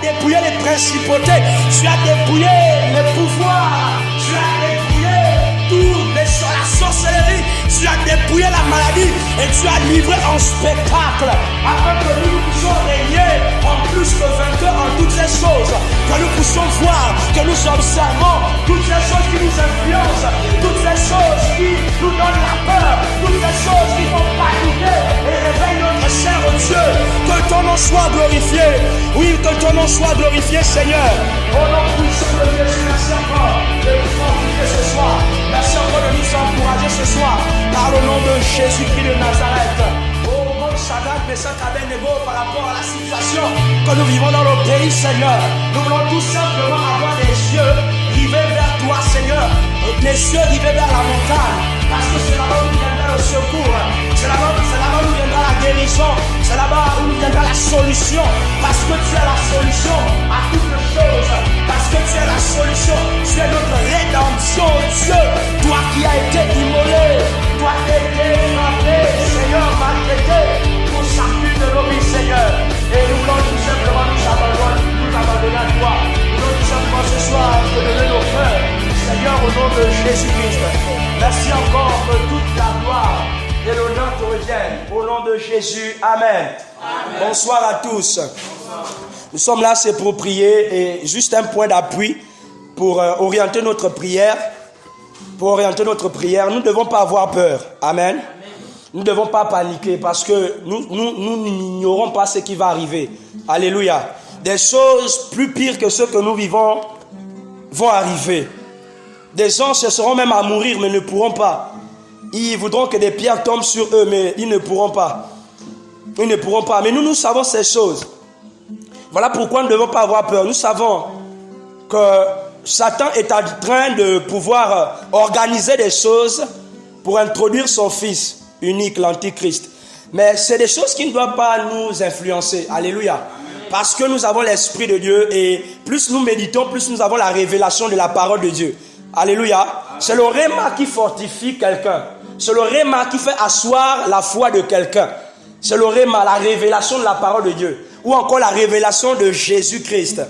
dépouillé les principautés, tu as dépouillé les pouvoirs, tu as dépouillé la sorcellerie, tu as dépouillé la maladie et tu as livré en spectacle afin que nous puissions régner en plus que vainqueurs en toutes ces choses, que nous puissions voir, que nous observons toutes ces choses qui nous influencent, toutes ces choses qui nous donnent la peur, toutes ces choses qui font paniquer et réveillent notre cher Dieu. Que ton nom soit glorifié, oui, que ton nom soit glorifié, Seigneur. Au nom puissant de Jésus, merci encore de nous fortifier ce soir. Merci encore de nous encourager ce soir par le nom de Jésus-Christ de Nazareth. Oh mon Shaddai, Meshach, Abednego, par rapport à la situation que nous vivons dans le pays, Seigneur, nous voulons tout simplement avoir les yeux rivés vers toi, Seigneur, les yeux rivés vers la montagne, parce que c'est là-bas où nous viendra le secours, c'est là-bas où nous viendra la guérison, c'est là-bas où nous viendra la solution, parce que tu es la solution à toutes les choses, parce que tu es la solution, tu es notre rédemption, Dieu, toi qui as été immolé, toi qui as été frappé, Seigneur, maltraité, pour chacune de nos vies, Seigneur, et nous voulons tout simplement nous abandonner à toi, nous voulons tout simplement ce soir te donner nos cœurs, Seigneur, au nom de Jésus-Christ. Merci encore que toute la gloire et l'honneur te reviennent. Au nom de Jésus, Amen. Amen. Bonsoir à tous. Bonsoir. Nous sommes là, c'est pour prier et juste un point d'appui pour orienter notre prière. Pour orienter notre prière, nous ne devons pas avoir peur. Amen. Amen. Nous ne devons pas paniquer parce que nous n'ignorons pas ce qui va arriver. Alléluia. Des choses plus pires que ce que nous vivons vont arriver. Des gens chercheront même à mourir, mais ne pourront pas. Ils voudront que des pierres tombent sur eux, mais ils ne pourront pas. Ils ne pourront pas. Mais nous savons ces choses. Voilà pourquoi nous ne devons pas avoir peur. Nous savons que Satan est en train de pouvoir organiser des choses pour introduire son fils unique, l'Antichrist. Mais c'est des choses qui ne doivent pas nous influencer. Alléluia. Parce que nous avons l'Esprit de Dieu et plus nous méditons, plus nous avons la révélation de la parole de Dieu. Alléluia. C'est le réma qui fortifie quelqu'un. C'est le réma qui fait asseoir la foi de quelqu'un. C'est le réma, la révélation de la parole de Dieu. Ou encore la révélation de Jésus-Christ.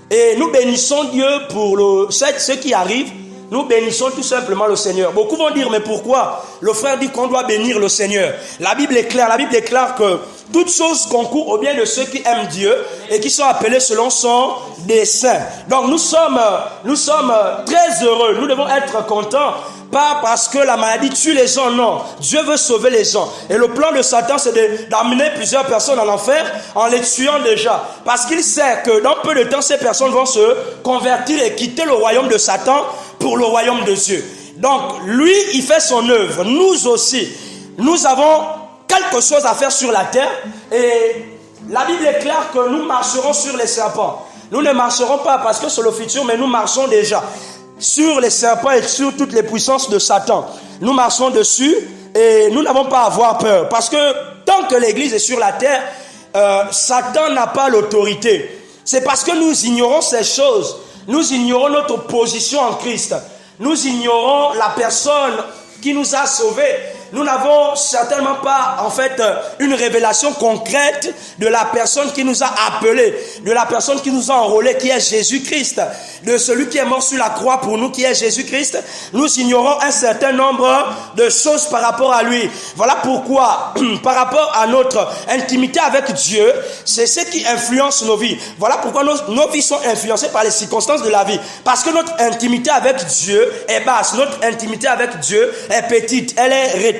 Et nous bénissons Dieu pour ce qui arrive. Nous bénissons tout simplement le Seigneur. Beaucoup vont dire, mais pourquoi? Le frère dit qu'on doit bénir le Seigneur. La Bible est claire. La Bible déclare que toutes choses concourent au bien de ceux qui aiment Dieu et qui sont appelés selon son dessein. Donc nous sommes très heureux. Nous devons être contents. Pas parce que la maladie tue les gens, non. Dieu veut sauver les gens. Et le plan de Satan, c'est d'amener plusieurs personnes en enfer en les tuant déjà. Parce qu'il sait que dans peu de temps, ces personnes vont se convertir et quitter le royaume de Satan pour le royaume de Dieu. Donc, lui, il fait son œuvre. Nous aussi, nous avons quelque chose à faire sur la terre. Et la Bible est claire que nous marcherons sur les serpents. Nous ne marcherons pas parce que c'est le futur, mais nous marchons déjà sur les serpents et sur toutes les puissances de Satan. Nous marchons dessus et nous n'avons pas à avoir peur. Parce que tant que l'Église est sur la terre, Satan n'a pas l'autorité. C'est parce que nous ignorons ces choses. Nous ignorons notre position en Christ. Nous ignorons la personne qui nous a sauvés. Nous n'avons certainement pas, en fait, une révélation concrète de la personne qui nous a appelés, de la personne qui nous a enrôlés, qui est Jésus-Christ, de celui qui est mort sur la croix pour nous, qui est Jésus-Christ. Nous ignorons un certain nombre de choses par rapport à lui. Voilà pourquoi, par rapport à notre intimité avec Dieu, c'est ce qui influence nos vies. Voilà pourquoi nos vies sont influencées par les circonstances de la vie. Parce que notre intimité avec Dieu est basse, notre intimité avec Dieu est petite, elle est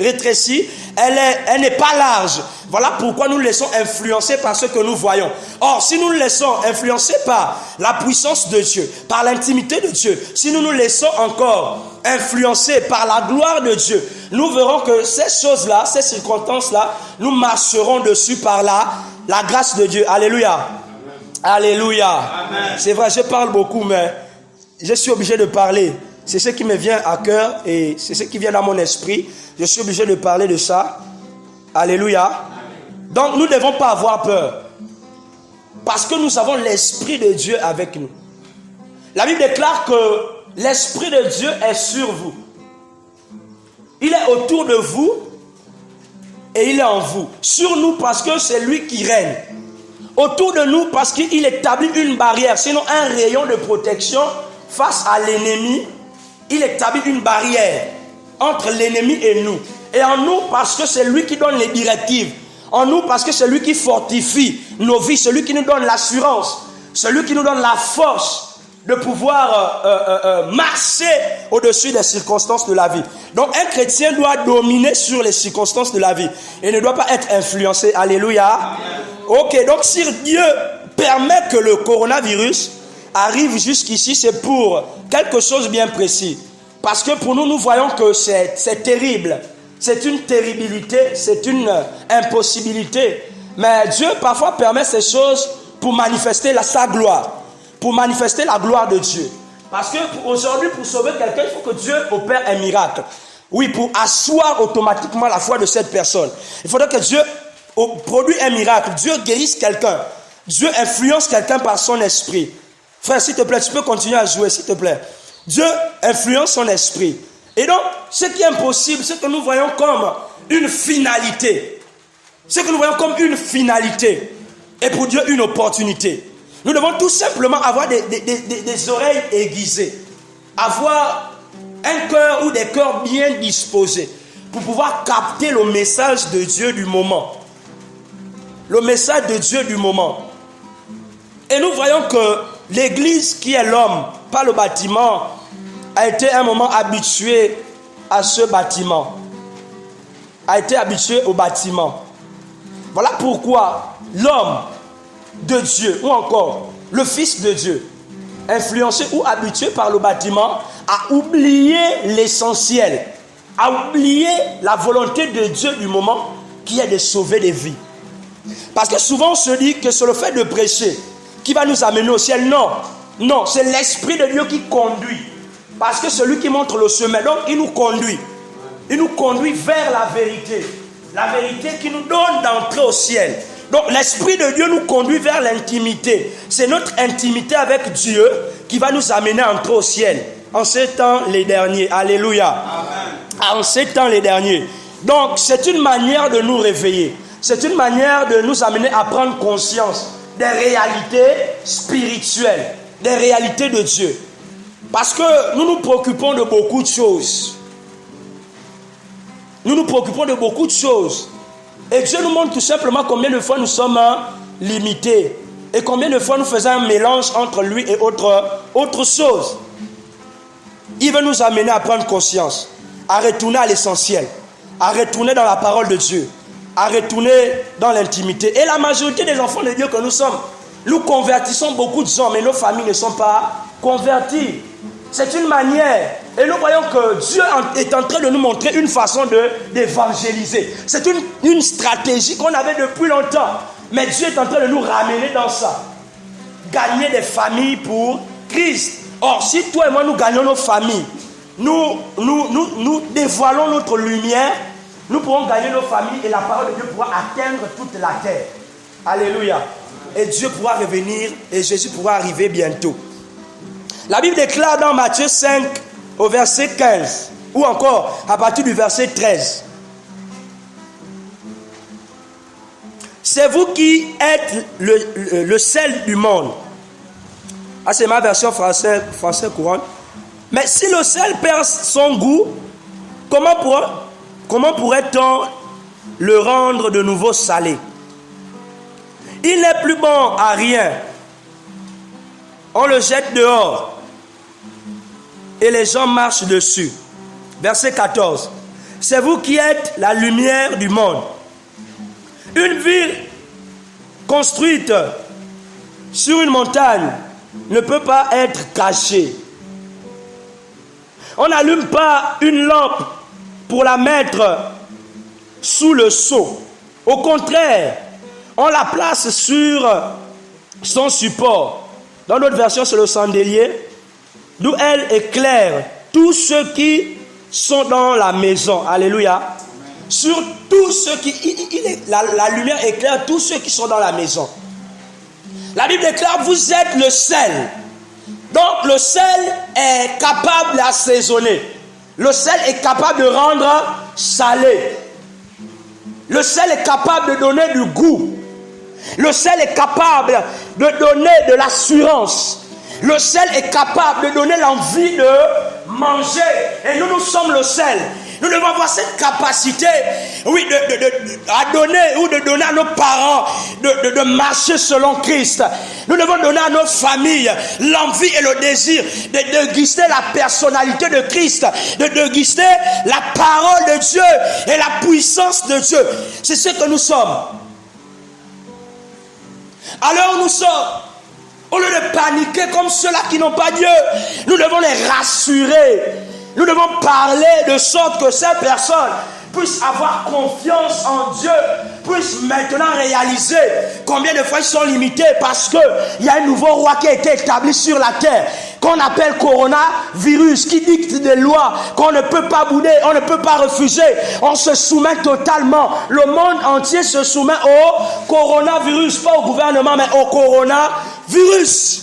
rétrécie, elle n'est pas large. Voilà pourquoi nous laissons influencer par ce que nous voyons. Or, si nous nous laissons influencer par la puissance de Dieu, par l'intimité de Dieu, si nous nous laissons encore influencer par la gloire de Dieu, nous verrons que ces choses-là, ces circonstances-là, nous marcherons dessus par la grâce de Dieu. Alléluia. Amen. Alléluia. Amen. C'est vrai, je parle beaucoup, mais je suis obligé de parler. C'est ce qui me vient à cœur et c'est ce qui vient dans mon esprit. Je suis obligé de parler de ça. Alléluia. Amen. Donc nous ne devons pas avoir peur. Parce que nous avons l'Esprit de Dieu avec nous. La Bible déclare que l'Esprit de Dieu est sur vous. Il est autour de vous et il est en vous. Sur nous parce que c'est lui qui règne. autour de nous parce qu'il établit une barrière, sinon un rayon de protection face à l'ennemi. Il établit une barrière entre l'ennemi et nous. Et en nous parce que c'est lui qui donne les directives. En nous parce que c'est lui qui fortifie nos vies, celui qui nous donne l'assurance, celui qui nous donne la force de pouvoir marcher au-dessus des circonstances de la vie. Donc un chrétien doit dominer sur les circonstances de la vie et ne doit pas être influencé. Alléluia. Amen. Ok, donc si Dieu permet que le coronavirus arrive jusqu'ici, c'est pour quelque chose de bien précis. Parce que pour nous, nous voyons que c'est terrible. C'est une terribilité, c'est une impossibilité. Mais Dieu parfois permet ces choses pour manifester sa gloire. Pour manifester la gloire de Dieu. Parce que aujourd'hui, pour sauver quelqu'un, il faut que Dieu opère un miracle. Oui, pour asseoir automatiquement la foi de cette personne. Il faudrait que Dieu produise un miracle. Dieu guérisse quelqu'un. Dieu influence quelqu'un par son esprit. Frère, s'il te plaît, tu peux continuer à jouer, s'il te plaît. Dieu influence son esprit. Et donc, ce qui est impossible, ce que nous voyons comme une finalité. Ce que nous voyons comme une finalité est pour Dieu une opportunité. Nous devons tout simplement avoir des oreilles aiguisées, avoir un cœur ou des cœurs bien disposés pour pouvoir capter le message de Dieu du moment. Le message de Dieu du moment. Et nous voyons que l'église qui est l'homme, pas le bâtiment, a été un moment habitué à ce bâtiment. A été habitué au bâtiment. Voilà pourquoi l'homme de Dieu, ou encore le Fils de Dieu, influencé ou habitué par le bâtiment, a oublié l'essentiel, a oublié la volonté de Dieu du moment, qui est de sauver des vies. Parce que souvent on se dit que c'est le fait de prêcher qui va nous amener au ciel. Non, c'est l'Esprit de Dieu qui conduit. Parce que c'est lui qui montre le chemin, donc il nous conduit. Il nous conduit vers la vérité. La vérité qui nous donne d'entrer au ciel. Donc l'Esprit de Dieu nous conduit vers l'intimité. C'est notre intimité avec Dieu qui va nous amener à entrer au ciel. En ces temps les derniers. Alléluia. Amen. En ces temps les derniers. Donc c'est une manière de nous réveiller. C'est une manière de nous amener à prendre conscience des réalités spirituelles. Des réalités de Dieu. Parce que nous nous préoccupons de beaucoup de choses. Nous nous préoccupons de beaucoup de choses. Et Dieu nous montre tout simplement combien de fois nous sommes limités. Et combien de fois nous faisons un mélange entre lui et autre chose. Il veut nous amener à prendre conscience. À retourner à l'essentiel. À retourner dans la parole de Dieu. À retourner dans l'intimité. Et la majorité des enfants de Dieu que nous sommes, nous convertissons beaucoup de gens, mais nos familles ne sont pas converties. C'est une manière. Et nous voyons que Dieu est en train de nous montrer une façon d'évangéliser. C'est une stratégie qu'on avait depuis longtemps. Mais Dieu est en train de nous ramener dans ça. Gagner des familles pour Christ. Or, si toi et moi nous gagnons nos familles, nous dévoilons notre lumière, nous pourrons gagner nos familles et la parole de Dieu pourra atteindre toute la terre. Alléluia. Et Dieu pourra revenir et Jésus pourra arriver bientôt. La Bible déclare dans Matthieu 5 au verset 15 ou encore à partir du verset 13. C'est vous qui êtes le sel du monde. Ah, c'est ma version français courante. Mais si le sel perd son goût, comment pourrait-on le rendre de nouveau salé? Il n'est plus bon à rien. On le jette dehors et les gens marchent dessus. Verset 14. C'est vous qui êtes la lumière du monde. Une ville construite sur une montagne ne peut pas être cachée. On n'allume pas une lampe pour la mettre sous le seau. Au contraire, on la place sur son support. Dans notre version, c'est le chandelier, d'où elle éclaire tous ceux qui sont dans la maison. Alléluia. Sur tous ceux qui... La lumière éclaire tous ceux qui sont dans la maison. La Bible déclare, vous êtes le sel. Donc le sel est capable d'assaisonner. Le sel est capable de rendre salé. Le sel est capable de donner du goût. Le sel est capable de donner de l'assurance. Le sel est capable de donner l'envie de manger. Et nous sommes le sel. Nous devons avoir cette capacité, oui, à donner ou de donner à nos parents de marcher selon Christ. Nous devons donner à nos familles l'envie et le désir de déguster la personnalité de Christ, de déguster la parole de Dieu et la puissance de Dieu. C'est ce que nous sommes. Alors nous sommes, au lieu de paniquer comme ceux-là qui n'ont pas Dieu, nous devons les rassurer. Nous devons parler de sorte que ces personnes puissent avoir confiance en Dieu, puissent maintenant réaliser combien de fois ils sont limités parce qu'il y a un nouveau roi qui a été établi sur la terre, qu'on appelle coronavirus, qui dicte des lois qu'on ne peut pas bouder, on ne peut pas refuser. On se soumet totalement. Le monde entier se soumet au coronavirus, pas au gouvernement, mais au coronavirus.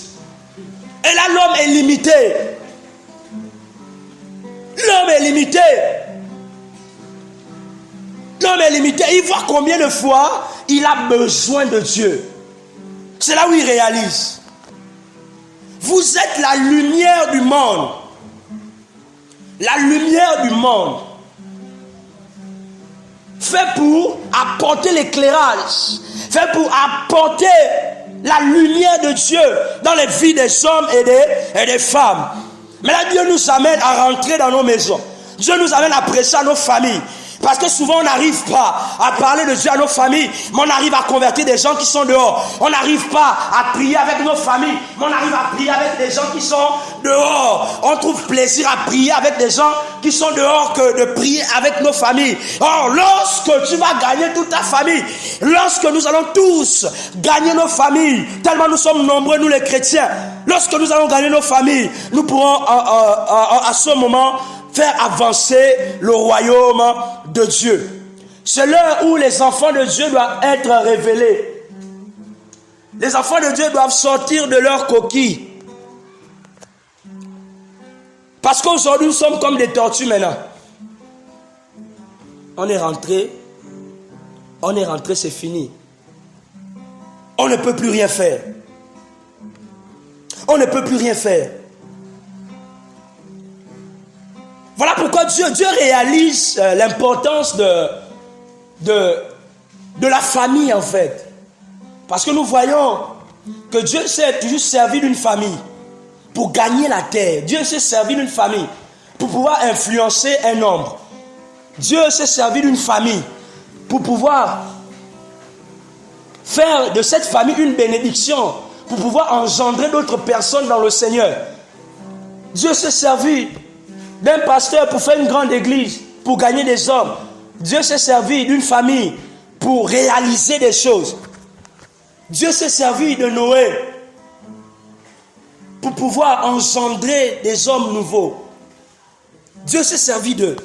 Et là, l'homme est limité. L'homme est limité. L'homme est limité. Il voit combien de fois il a besoin de Dieu. C'est là où il réalise. Vous êtes la lumière du monde. La lumière du monde. Fait pour apporter l'éclairage. Fait pour apporter la lumière de Dieu dans les vies des hommes et des femmes. Mais là, Dieu nous amène à rentrer dans nos maisons. Dieu nous amène à prêcher à nos familles. Parce que souvent on n'arrive pas à parler de Dieu à nos familles, mais on arrive à convertir des gens qui sont dehors. On n'arrive pas à prier avec nos familles, mais on arrive à prier avec des gens qui sont dehors. On trouve plaisir à prier avec des gens qui sont dehors que de prier avec nos familles. Or, lorsque tu vas gagner toute ta famille, lorsque nous allons tous gagner nos familles, tellement nous sommes nombreux, nous les chrétiens, lorsque nous allons gagner nos familles, nous pourrons à ce moment faire avancer le royaume de Dieu. C'est l'heure où les enfants de Dieu doivent être révélés. Les enfants de Dieu doivent sortir de leur coquille. Parce qu'aujourd'hui, nous sommes comme des tortues maintenant. On est rentré, c'est fini. On ne peut plus rien faire. On ne peut plus rien faire. Voilà pourquoi Dieu réalise l'importance de la famille en fait. Parce que nous voyons que Dieu s'est toujours servi d'une famille pour gagner la terre. Dieu s'est servi d'une famille pour pouvoir influencer un nombre. Dieu s'est servi d'une famille pour pouvoir faire de cette famille une bénédiction, pour pouvoir engendrer d'autres personnes dans le Seigneur. Dieu s'est servi d'un pasteur pour faire une grande église, pour gagner des hommes. Dieu s'est servi d'une famille pour réaliser des choses. Dieu s'est servi de Noé pour pouvoir engendrer des hommes nouveaux. Dieu s'est servi d'eux.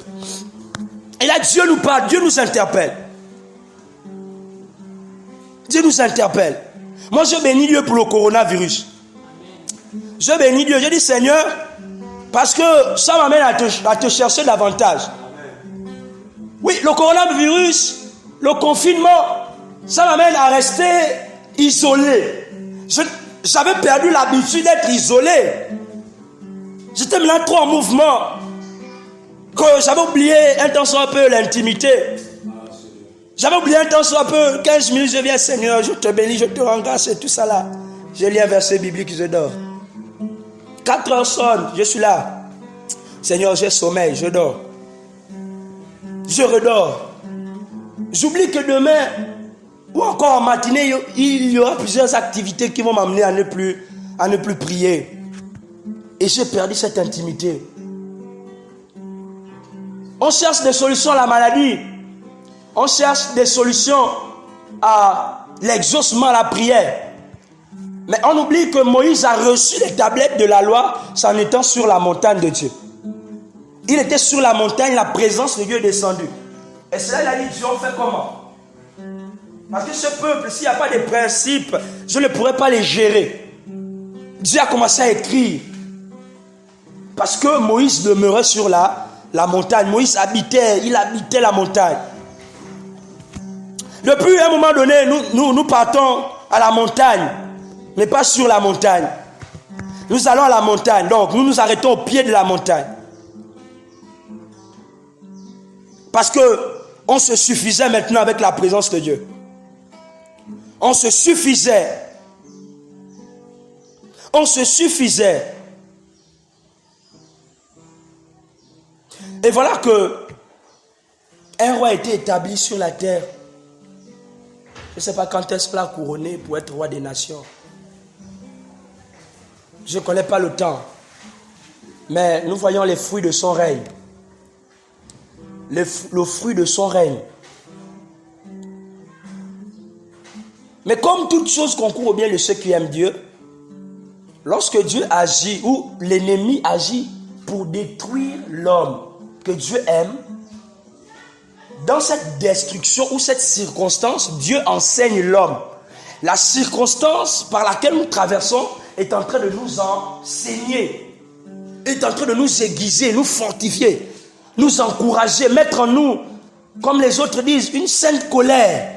Et là, Dieu nous parle, Dieu nous interpelle. Dieu nous interpelle. Moi, je bénis Dieu pour le coronavirus. Je bénis Dieu. Je dis, Seigneur, parce que ça m'amène à te chercher davantage. Oui, le coronavirus, le confinement, ça m'amène à rester isolé. J'avais perdu l'habitude d'être isolé. J'étais maintenant trop en mouvement. Que j'avais oublié un temps soit peu l'intimité. J'avais oublié un temps soit peu, 15 minutes, je viens, Seigneur, je te bénis, je te rends grâce et tout ça là. Je lis un verset biblique, je dors. 4 heures sonnent, je suis là. Seigneur, j'ai sommeil, je dors. Je redors. J'oublie que demain, ou encore en matinée, il y aura plusieurs activités qui vont m'amener à ne plus prier. Et j'ai perdu cette intimité. On cherche des solutions à la maladie. On cherche des solutions à l'exaucement, à la prière. Mais on oublie que Moïse a reçu les tablettes de la loi en étant sur la montagne de Dieu. Il était sur la montagne, la présence de Dieu est descendue. Et c'est là qu'il a dit, Dieu, on fait comment? Parce que ce peuple, s'il n'y a pas de principes, je ne pourrais pas les gérer. Dieu a commencé à écrire. Parce que Moïse demeurait sur la montagne. Moïse il habitait la montagne. Depuis un moment donné, nous partons à la montagne, mais pas sur la montagne. Nous allons à la montagne, donc nous nous arrêtons au pied de la montagne. Parce que on se suffisait maintenant avec la présence de Dieu. On se suffisait. On se suffisait. Et voilà que un roi a été établi sur la terre. Je ne sais pas quand est-ce qu'il a couronné pour être roi des nations. Je ne connais pas le temps. Mais nous voyons les fruits de son règne. Le fruit de son règne. Mais comme toute chose concourt au bien de ceux qui aiment Dieu, lorsque Dieu agit ou l'ennemi agit pour détruire l'homme que Dieu aime, dans cette destruction ou cette circonstance, Dieu enseigne l'homme. La circonstance par laquelle nous traversons est en train de nous enseigner, est en train de nous aiguiser, nous fortifier, nous encourager, mettre en nous, comme les autres disent, une sainte colère.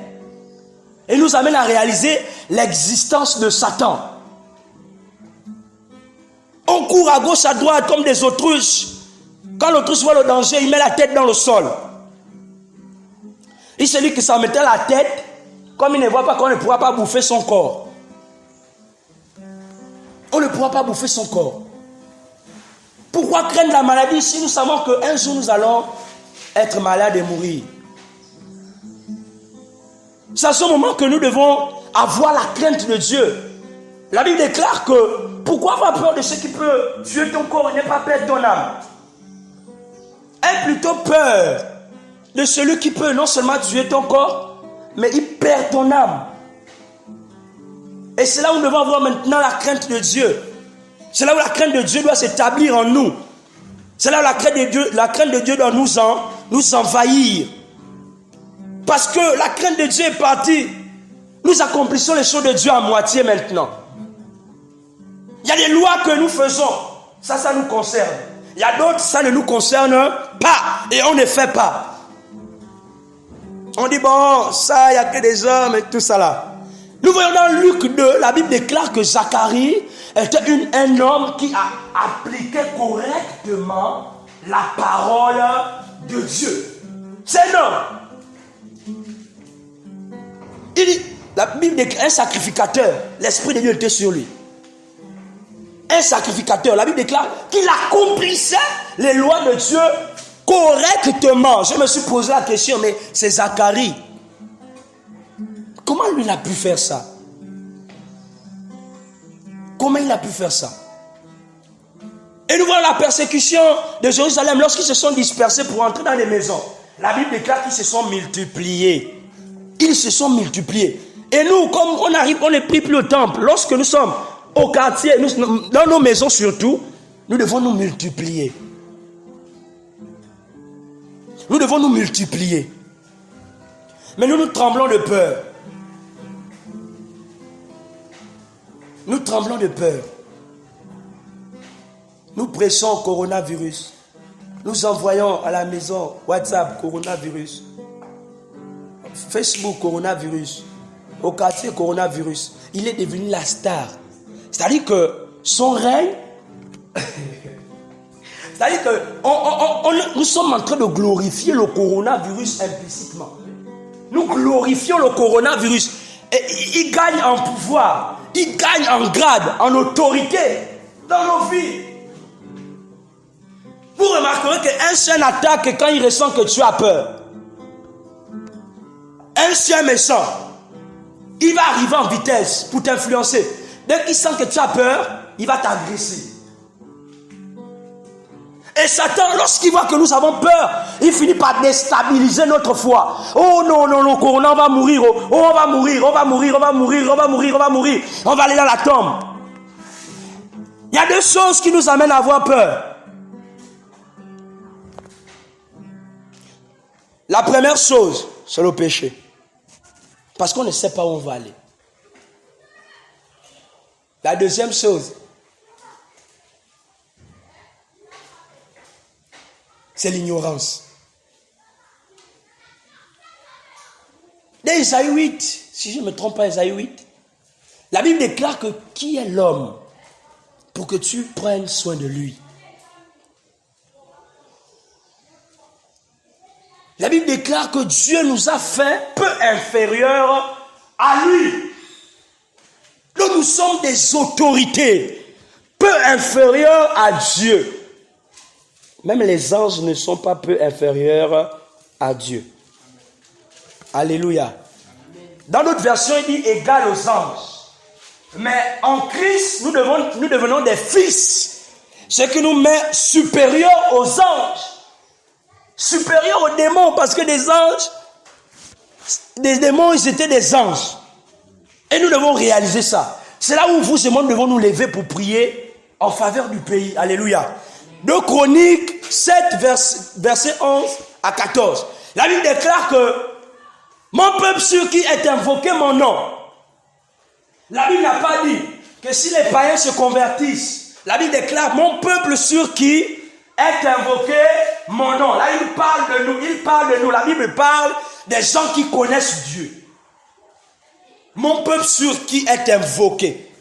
Et nous amène à réaliser l'existence de Satan. On court à gauche, à droite comme des autruches. Quand l'autruche voit le danger, il met la tête dans le sol. Et celui qui s'en mettait la tête, comme il ne voit pas qu'on ne pourra pas bouffer son corps. On ne pourra pas bouffer son corps. Pourquoi craindre la maladie si nous savons qu'un jour nous allons être malades et mourir? C'est à ce moment que nous devons avoir la crainte de Dieu. La Bible déclare que pourquoi avoir peur de ce qui peut tuer ton corps et ne pas perdre ton âme? Aie plutôt peur de celui qui peut non seulement tuer ton corps, mais il perd ton âme. Et c'est là où nous devons avoir maintenant la crainte de Dieu. C'est là où la crainte de Dieu doit s'établir en nous. C'est là où la crainte de Dieu doit nous envahir. Parce que la crainte de Dieu est partie. Nous accomplissons les choses de Dieu à moitié maintenant. Il y a des lois que nous faisons. Ça nous concerne. Il y a d'autres, ça ne nous concerne pas. Et on ne fait pas. On dit, bon, ça, il n'y a que des hommes et tout ça là. Nous voyons dans Luc 2, la Bible déclare que Zacharie était un homme qui a appliqué correctement la parole de Dieu. C'est un homme. Il dit, la Bible déclare un sacrificateur. L'Esprit de Dieu était sur lui. Un sacrificateur. La Bible déclare qu'il accomplissait les lois de Dieu correctement. Je me suis posé la question, mais c'est Zacharie. Comment lui il a pu faire ça? Comment il a pu faire ça? Et nous voyons la persécution de Jérusalem lorsqu'ils se sont dispersés pour entrer dans les maisons. La Bible déclare qu'ils se sont multipliés. Ils se sont multipliés. Et nous, comme on arrive, on n'est plus au temple. Lorsque nous sommes au quartier, dans nos maisons surtout, nous devons nous multiplier. Nous devons nous multiplier. Mais nous tremblons de peur. Nous tremblons de peur. Nous prêchons au coronavirus. Nous envoyons à la maison WhatsApp, coronavirus. Facebook, coronavirus. Au quartier, coronavirus. Il est devenu la star. C'est-à-dire que son règne... C'est-à-dire que nous sommes en train de glorifier le coronavirus implicitement. Nous glorifions le coronavirus. Et il gagne en pouvoir. Il gagne en grade, en autorité dans nos vies. Vous remarquerez qu'un chien attaque quand il ressent que tu as peur. Un chien méchant, il va arriver en vitesse pour t'influencer. Dès qu'il sent que tu as peur, il va t'agresser. Et Satan, lorsqu'il voit que nous avons peur, il finit par déstabiliser notre foi. Oh non, non, non, Corona, on va mourir. Oh, on va mourir, on va mourir, on va mourir, on va mourir, on va mourir. On va aller dans la tombe. Il y a deux choses qui nous amènent à avoir peur. La première chose, c'est le péché. Parce qu'on ne sait pas où on va aller. La deuxième chose, c'est l'ignorance. Des Ésaïe 8, si je ne me trompe pas, Ésaïe 8, la Bible déclare que qui est l'homme pour que tu prennes soin de lui? La Bible déclare que Dieu nous a fait peu inférieurs à lui. Nous sommes des autorités peu inférieures à Dieu. Même les anges ne sont pas peu inférieurs à Dieu. Alléluia. Dans notre version, il dit égal aux anges. Mais en Christ, nous devenons des fils. Ce qui nous met supérieurs aux anges. Supérieurs aux démons, parce que des démons, ils étaient des anges. Et nous devons réaliser ça. C'est là où vous et moi, nous devons nous lever pour prier en faveur du pays. Alléluia. 2 Chroniques 7, verset 11 à 14. La Bible déclare que mon peuple sur qui est invoqué mon nom. La Bible n'a pas dit que si les païens se convertissent, la Bible déclare mon peuple sur qui est invoqué mon nom. Là, il parle de nous. La Bible parle des gens qui connaissent Dieu. Mon peuple sur qui est invoqué.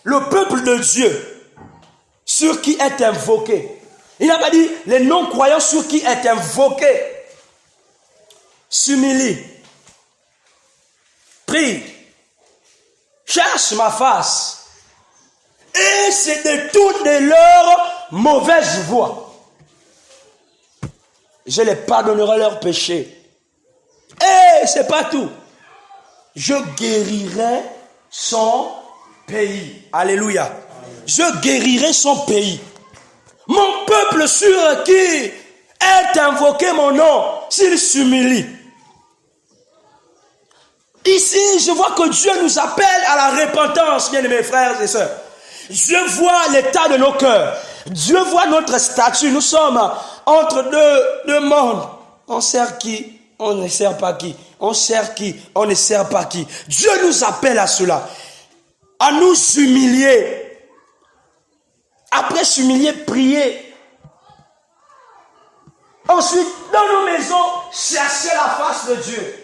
Le peuple de Dieu sur qui est invoqué. Il n'a pas dit les non-croyants sur qui est invoqué. S'humilie. Prie. Cherche ma face. Et se détourne de leur mauvaise voie. Je les pardonnerai leurs péchés. Et c'est pas tout. Je guérirai son pays. Alléluia. Je guérirai son pays. Mon peuple sur qui est invoqué mon nom, s'il s'humilie. Ici, je vois que Dieu nous appelle à la repentance, bien aimés frères et sœurs. Dieu voit l'état de nos cœurs. Dieu voit notre statut. Nous sommes entre deux mondes. On sert qui? On ne sert pas qui? On sert qui? On ne sert pas qui? Dieu nous appelle à cela. À nous humilier. Après s'humilier, prier. Ensuite, dans nos maisons, chercher la face de Dieu.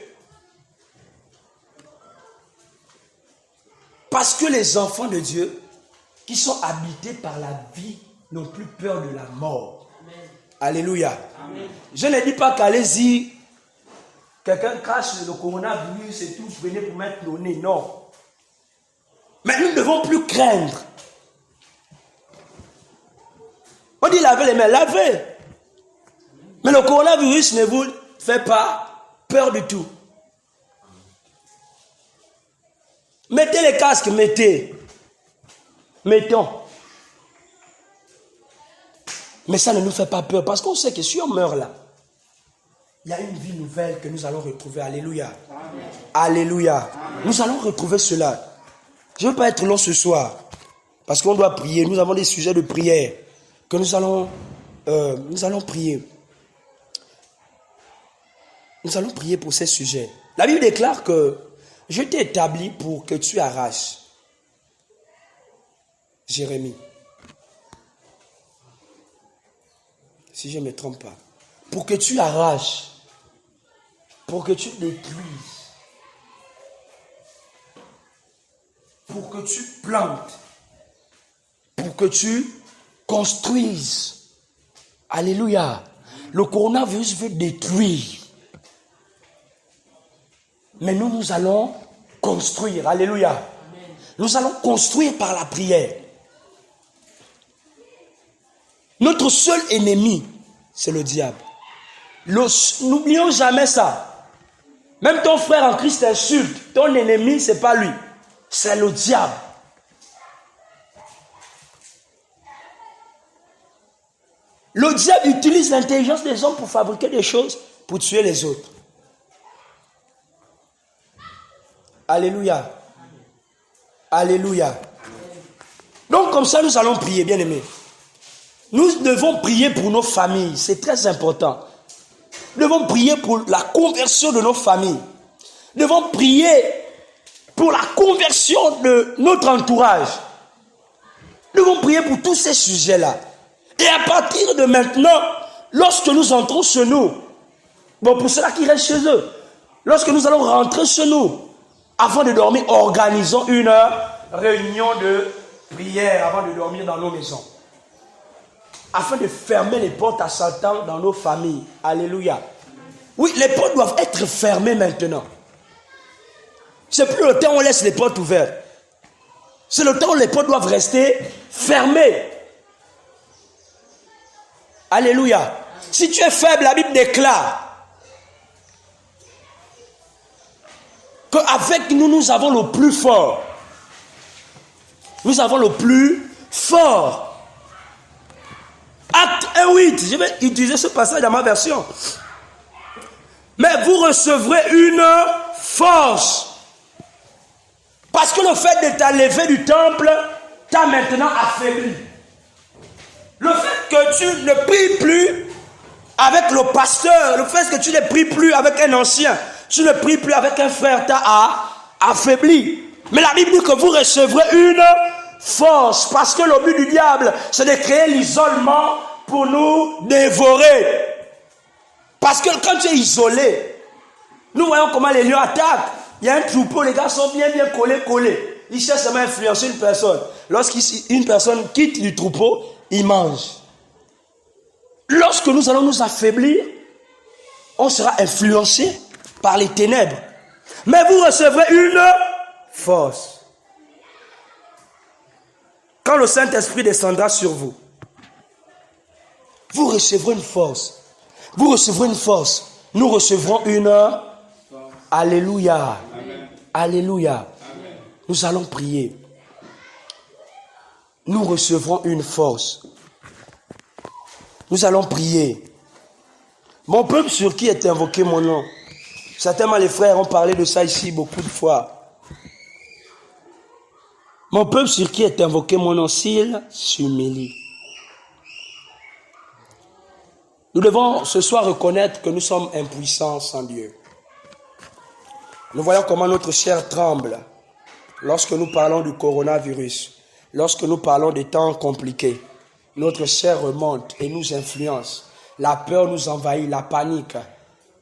Parce que les enfants de Dieu, qui sont habités par la vie, n'ont plus peur de la mort. Amen. Alléluia. Amen. Je ne dis pas qu'allez-y, quelqu'un crache le coronavirus et tout, venez pour mettre le nez. Non. Mais nous ne devons plus craindre. On dit lavez les mains, lavez. Mais le coronavirus ne vous fait pas peur du tout. Mettez les casques, mettez. Mettons. Mais ça ne nous fait pas peur parce qu'on sait que si on meurt là, il y a une vie nouvelle que nous allons retrouver. Alléluia. Amen. Alléluia. Amen. Nous allons retrouver cela. Je ne veux pas être long ce soir parce qu'on doit prier. Nous avons des sujets de prière que nous allons prier. Nous allons prier pour ces sujets. La Bible déclare que je t'ai établi pour que tu arraches. Jérémie. Si je ne me trompe pas. Pour que tu arraches. Pour que tu détruises. Pour que tu plantes. Pour que tu construises. Alléluia. Le coronavirus veut détruire. Mais nous allons construire. Alléluia. Amen. Nous allons construire par la prière. Notre seul ennemi, c'est le diable. N'oublions jamais ça. Même ton frère en Christ t'insulte. Ton ennemi, ce n'est pas lui. C'est le diable. Le diable utilise l'intelligence des hommes pour fabriquer des choses, pour tuer les autres. Alléluia. Alléluia. Donc comme ça, nous allons prier, bien aimés. Nous devons prier pour nos familles. C'est très important. Nous devons prier pour la conversion de nos familles. Nous devons prier pour la conversion de notre entourage. Nous devons prier pour tous ces sujets-là. Et à partir de maintenant, lorsque nous entrons chez nous, bon, pour ceux-là qui restent chez eux, lorsque nous allons rentrer chez nous, avant de dormir, organisons une réunion de prière avant de dormir dans nos maisons. Afin de fermer les portes à Satan dans nos familles. Alléluia. Oui, les portes doivent être fermées maintenant. C'est plus le temps où on laisse les portes ouvertes. C'est le temps où les portes doivent rester fermées. Alléluia. Si tu es faible, la Bible déclare qu'avec nous, nous avons le plus fort. Nous avons le plus fort. Acte 1:8. Je vais utiliser ce passage dans ma version. Mais vous recevrez une force. Parce que le fait de t'enlever du temple t'a maintenant affaibli. Le fait que tu ne pries plus avec le pasteur, le fait que tu ne pries plus avec un ancien, tu ne pries plus avec un frère t'a affaibli. Mais la Bible dit que vous recevrez une force. Parce que le but du diable, c'est de créer l'isolement pour nous dévorer. Parce que quand tu es isolé, nous voyons comment les lions attaquent. Il y a un troupeau, les gars sont bien collés. Ils cherchent à influencer une personne. Lorsqu'une personne quitte du troupeau, ils mangent. Lorsque nous allons nous affaiblir, on sera influencé par les ténèbres. Mais vous recevrez une force. Quand le Saint-Esprit descendra sur vous, vous recevrez une force. Vous recevrez une force. Nous recevrons une... Alléluia. Amen. Alléluia. Amen. Nous allons prier. Nous recevrons une force. Nous allons prier. Mon peuple sur qui est invoqué mon nom. Certainement les frères ont parlé de ça ici beaucoup de fois. Mon peuple sur qui est invoqué mon nom, s'il s'humilie. Nous devons ce soir reconnaître que nous sommes impuissants sans Dieu. Nous voyons comment notre chair tremble lorsque nous parlons du coronavirus, lorsque nous parlons des temps compliqués. Notre chair remonte et nous influence. La peur nous envahit, la panique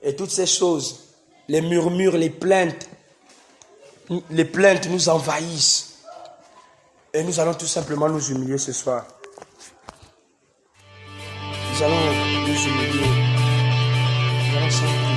et toutes ces choses, les murmures, les plaintes nous envahissent. Et nous allons tout simplement nous humilier ce soir. Nous allons nous humilier. Nous allons